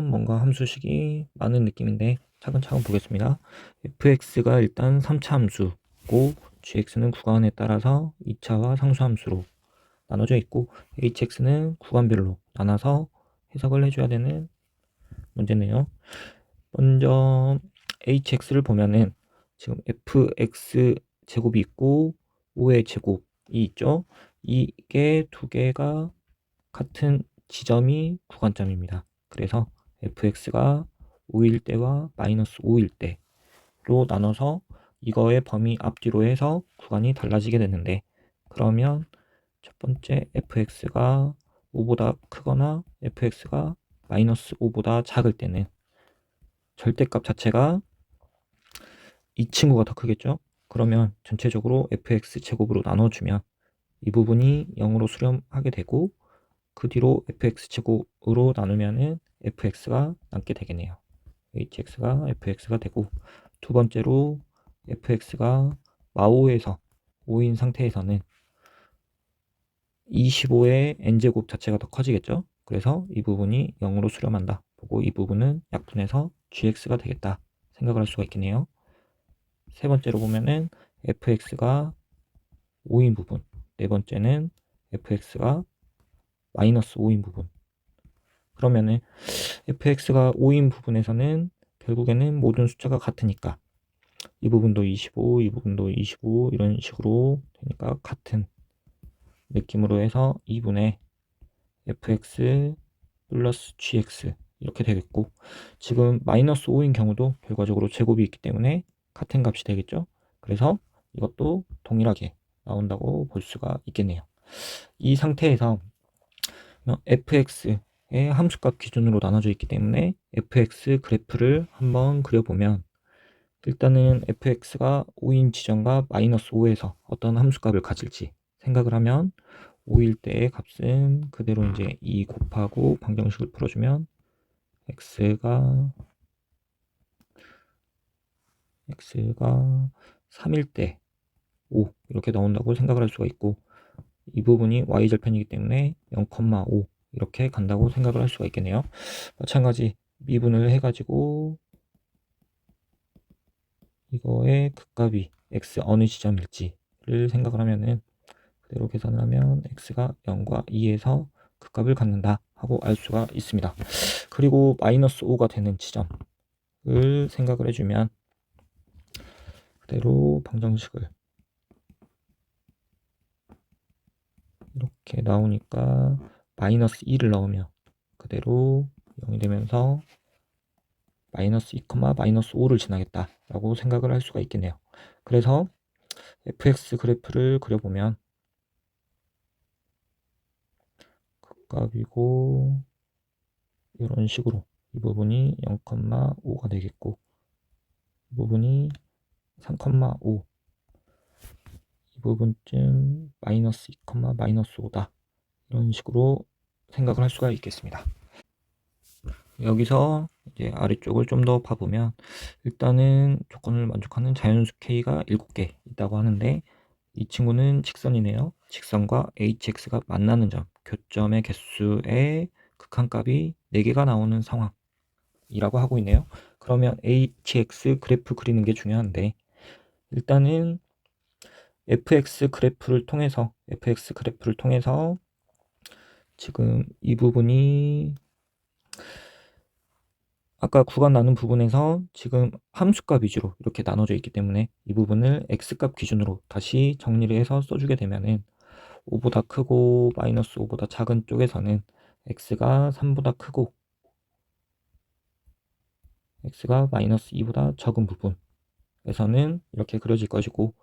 뭔가 함수식이 많은 느낌인데 차근차근 보겠습니다. fx가 일단 3차 함수고 gx는 구간에 따라서 2차와 상수함수로 나눠져 있고 hx는 구간별로 나눠서 해석을 해줘야 되는 문제네요. 먼저 hx를 보면은 지금 fx 제곱이 있고 5의 제곱이 있죠. 이게 두 개가 같은 지점이 구간점입니다. 그래서 fx가 5일 때와 마이너스 5일 때로 나눠서 이거의 범위 앞뒤로 해서 구간이 달라지게 되는데, 그러면 첫 번째 fx가 5보다 크거나 fx가 마이너스 5보다 작을 때는 절대값 자체가 이 친구가 더 크겠죠. 그러면 전체적으로 fx 제곱으로 나눠주면 이 부분이 0으로 수렴하게 되고, 그 뒤로 fx제곱으로 나누면은 fx가 남게 되겠네요. hx가 fx가 되고, 두 번째로 fx가 마오에서 5인 상태에서는 25의 n제곱 자체가 더 커지겠죠. 그래서 이 부분이 0으로 수렴한다 보고, 이 부분은 약분해서 gx가 되겠다 생각을 할 수가 있겠네요. 세 번째로 보면은 fx가 5인 부분, 네 번째는 fx가 마이너스 5인 부분. 그러면은 fx가 5인 부분에서는 결국에는 모든 숫자가 같으니까 이 부분도 25, 이 부분도 25 이런 식으로 되니까 같은 느낌으로 해서 2분의 fx 플러스 gx 이렇게 되겠고, 지금 마이너스 5인 경우도 결과적으로 제곱이 있기 때문에 같은 값이 되겠죠. 그래서 이것도 동일하게 나온다고 볼 수가 있겠네요. 이 상태에서 fx의 함수값 기준으로 나눠져 있기 때문에 fx 그래프를 한번 그려보면, 일단은 fx가 5인 지점과 마이너스 5에서 어떤 함수값을 가질지 생각을 하면, 5일 때의 값은 그대로 이제 2 곱하고 방정식을 풀어주면 x가 3일 때 5 이렇게 나온다고 생각을 할 수가 있고, 이 부분이 y절편이기 때문에 0,5 이렇게 간다고 생각을 할 수가 있겠네요. 마찬가지 미분을 해가지고 이거의 극값이 x 어느 지점일지를 생각을 하면은, 그대로 계산을 하면 x가 0과 2에서 극값을 갖는다 하고 알 수가 있습니다. 그리고 마이너스 5가 되는 지점을 생각을 해주면, 그대로 방정식을 이렇게 나오니까 마이너스 2를 넣으면 그대로 0이 되면서 마이너스 2, 마이너스 5를 지나겠다 라고 생각을 할 수가 있겠네요. 그래서 fx 그래프를 그려보면 극값이고 이런 식으로 이 부분이 0,5가 되겠고, 이 부분이 3,5, 이 부분쯤 마이너스 2, 마이너스 5다 이런 식으로 생각을 할 수가 있겠습니다. 여기서 이제 아래쪽을 좀 더 봐보면, 일단은 조건을 만족하는 자연수 K가 7개 있다고 하는데, 이 친구는 직선이네요. 직선과 HX가 만나는 점, 교점의 개수의 극한값이 4개가 나오는 상황이라고 하고 있네요. 그러면 HX 그래프 그리는 게 중요한데, 일단은 FX 그래프를 통해서 지금 이 부분이 아까 구간 나눈 부분에서 지금 함수값 위주로 이렇게 나눠져 있기 때문에 이 부분을 x값 기준으로 다시 정리를 해서 써주게 되면은, 5보다 크고 마이너스 5보다 작은 쪽에서는 x가 3보다 크고 x가 마이너스 2보다 적은 부분에서는 이렇게 그려질 것이고,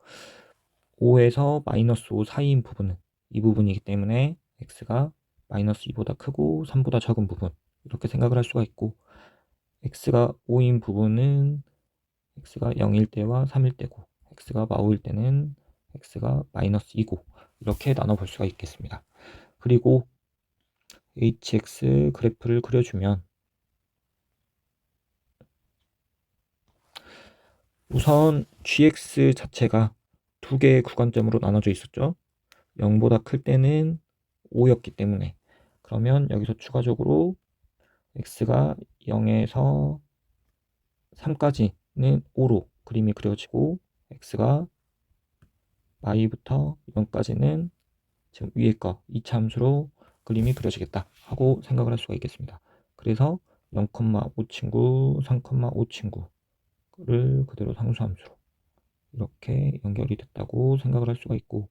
5에서 마이너스 5 사이인 부분은 이 부분이기 때문에 x가 마이너스 2보다 크고 3보다 적은 부분 이렇게 생각을 할 수가 있고, x가 5인 부분은 x가 0일 때와 3일 때고, x가 마오일 때는 x가 마이너스 2고 이렇게 나눠볼 수가 있겠습니다. 그리고 hx 그래프를 그려주면, 우선 gx 자체가 두 개의 구간점으로 나눠져 있었죠. 0보다 클 때는 5였기 때문에, 그러면 여기서 추가적으로 x가 0에서 3까지는 5로 그림이 그려지고 x가 y부터 0까지는 지금 위에 거 이차함수로 그림이 그려지겠다 하고 생각을 할 수가 있겠습니다. 그래서 0,5 친구, 3,5 친구를 그대로 상수함수로 이렇게 연결이 됐다고 생각을 할 수가 있고,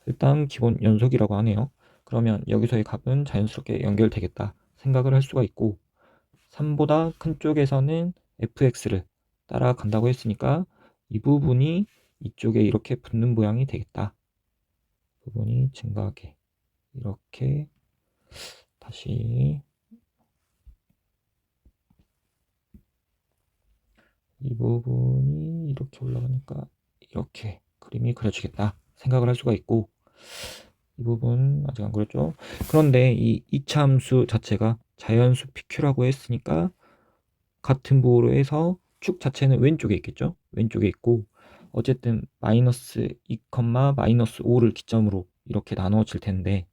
일단 기본 연속이라고 하네요. 그러면 여기서의 값은 자연스럽게 연결되겠다 생각을 할 수가 있고, 3보다 큰 쪽에서는 fx를 따라간다고 했으니까 이 부분이 이쪽에 이렇게 붙는 모양이 되겠다. 부분이 증가하게 이렇게 다시 이 부분이 이렇게 올라가니까 이렇게 그림이 그려지겠다 생각을 할 수가 있고, 이 부분 아직 안 그렸죠? 그런데 이 이차함수 자체가 자연수 PQ라고 했으니까 같은 부호로 해서 축 자체는 왼쪽에 있겠죠? 왼쪽에 있고, 어쨌든 마이너스 2, 마이너스 5를 기점으로 이렇게 나누어질 텐데,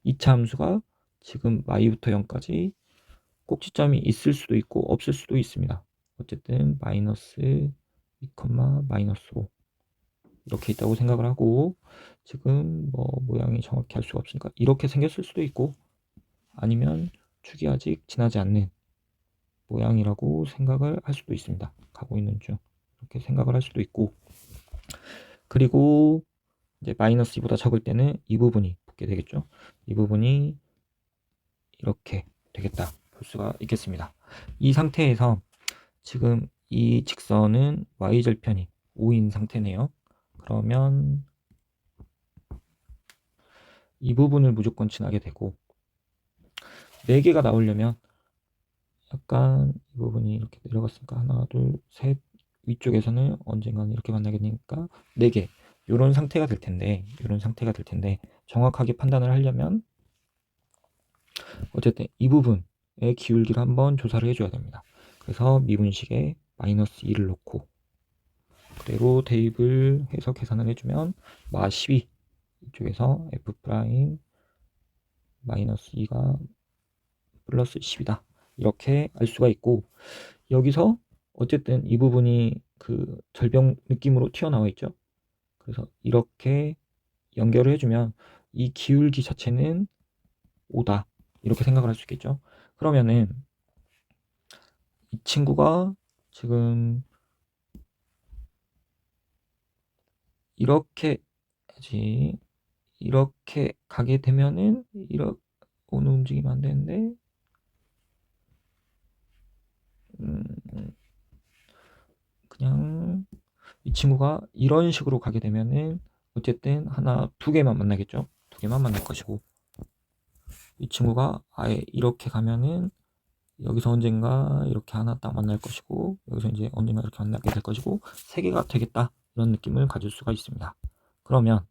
이차함수가 지금 y부터 0까지 꼭지점이 있을 수도 있고 없을 수도 있습니다. 어쨌든 마이너스 2, 마이너스 5 이렇게 있다고 생각을 하고, 지금 뭐 모양이 정확히 알 수가 없으니까 이렇게 생겼을 수도 있고, 아니면 축이 아직 지나지 않는 모양이라고 생각을 할 수도 있습니다. 가고 있는 중 이렇게 생각을 할 수도 있고, 그리고 이제 마이너스 2보다 적을 때는 이 부분이 붙게 되겠죠. 이 부분이 이렇게 되겠다 볼 수가 있겠습니다. 이 상태에서 지금 이 직선은 y절편이 5인 상태네요. 그러면 이 부분을 무조건 지나게 되고, 4개가 나오려면 약간 이 부분이 이렇게 내려갔으니까 하나, 둘, 셋, 위쪽에서는 언젠가는 이렇게 만나게 되니까 4개 이런 상태가 될 텐데, 정확하게 판단을 하려면 어쨌든 이 부분의 기울기를 한번 조사를 해줘야 됩니다. 그래서 미분식에 마이너스 2를 놓고 그대로 대입을 해서 계산을 해주면 마 12 이쪽에서 f 프라임 마이너스 2가 플러스 10이다 이렇게 알 수가 있고, 여기서 어쨌든 이 부분이 그 절벽 느낌으로 튀어나와 있죠. 그래서 이렇게 연결을 해주면 이 기울기 자체는 5다 이렇게 생각을 할 수 있겠죠. 그러면은 이 친구가 지금 이렇게 이렇게 가게 되면은 이렇게 오늘 움직이면 안 되는데, 그냥 이 친구가 이런 식으로 가게 되면은 어쨌든 하나, 2개만 만나겠죠. 2개만 만날 것이고, 이 친구가 아예 이렇게 가면은 여기서 언젠가 이렇게 하나 딱 만날 것이고, 여기서 이제 언젠가 이렇게 만나게 될 것이고, 3개가 되겠다 이런 느낌을 가질 수가 있습니다. 그러면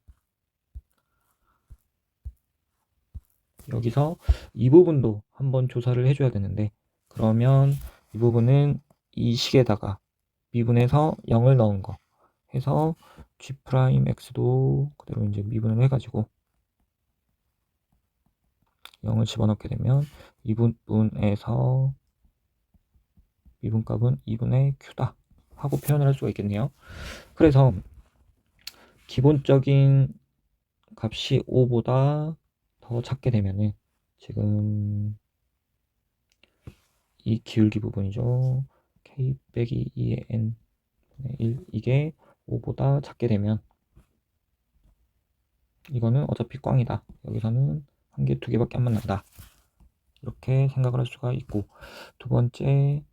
여기서 이 부분도 한번 조사를 해줘야 되는데, 그러면 이 부분은 이 식에다가 미분해서 0을 넣은 거 해서 G'X도 그대로 이제 미분을 해가지고 0을 집어넣게 되면 2분에서 미분값은 2분의 Q다 하고 표현을 할 수가 있겠네요. 그래서 기본적인 값이 5보다 더 작게 되면은 지금 이 기울기 부분이죠. K 빼기 2의 N 1 이게 5보다 작게 되면 이거는 어차피 꽝이다. 여기서는 한 개, 2개밖에 안 만난다. 이렇게 생각을 할 수가 있고, 두 번째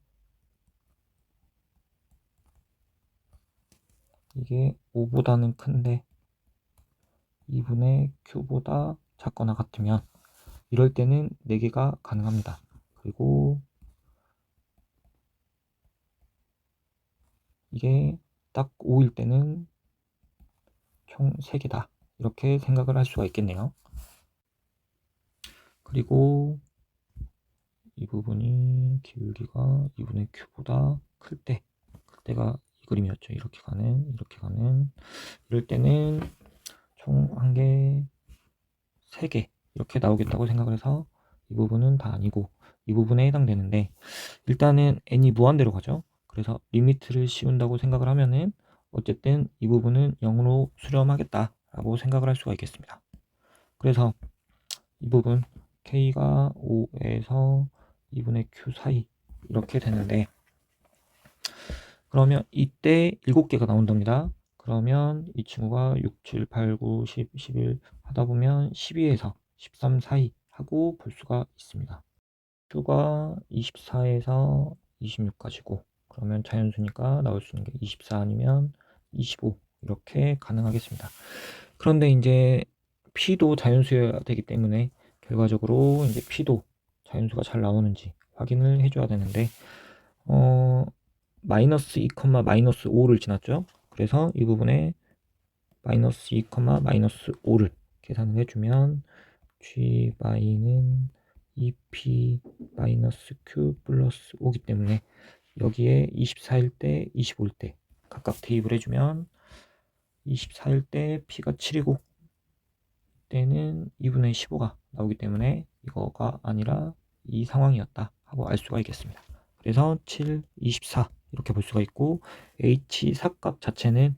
이게 5보다는 큰데 2분의 Q보다 작거나 같으면 이럴 때는 4개가 가능합니다. 그리고 이게 딱 5일 때는 총 3개다 이렇게 생각을 할 수가 있겠네요. 그리고 이 부분이 기울기가 2분의 Q보다 클 때가 이 그림이었죠. 이렇게 가는 이럴 때는 총 1개, 3개 이렇게 나오겠다고 생각을 해서 이 부분은 다 아니고 이 부분에 해당되는데, 일단은 n이 무한대로 가죠. 그래서 리미트를 씌운다고 생각을 하면은 어쨌든 이 부분은 0으로 수렴하겠다 라고 생각을 할 수가 있겠습니다. 그래서 이 부분 k가 5에서 2분의 q 사이 이렇게 되는데, 그러면 이때 7개가 나온답니다. 그러면 이 친구가 6, 7, 8, 9, 10, 11 하다 보면 12에서 13 사이 하고 볼 수가 있습니다. q가 24에서 26까지고, 그러면 자연수니까 나올 수 있는 게 24 아니면 25 이렇게 가능하겠습니다. 그런데 이제 p도 자연수여야 되기 때문에 결과적으로 이제 p도 자연수가 잘 나오는지 확인을 해줘야 되는데, 마이너스 2, 마이너스 5를 지났죠. 그래서 이 부분에 마이너스 2, 마이너스 5를 계산을 해주면 g 바이는 2p 마이너스 q 플러스 5기 때문에 여기에 24일 때 25일 때 각각 대입을 해주면 24일 때 p가 7이고 때는 2분의 15가 나오기 때문에 이거가 아니라 이 상황이었다 하고 알 수가 있겠습니다. 그래서 7, 24 이렇게 볼 수가 있고, h4 값 자체는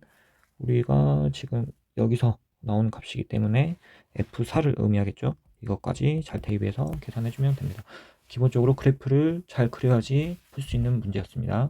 우리가 지금 여기서 나오는 값이기 때문에 f4를 의미하겠죠. 이것까지 잘 대입해서 계산해주면 됩니다. 기본적으로 그래프를 잘 그려야지 풀 수 있는 문제였습니다.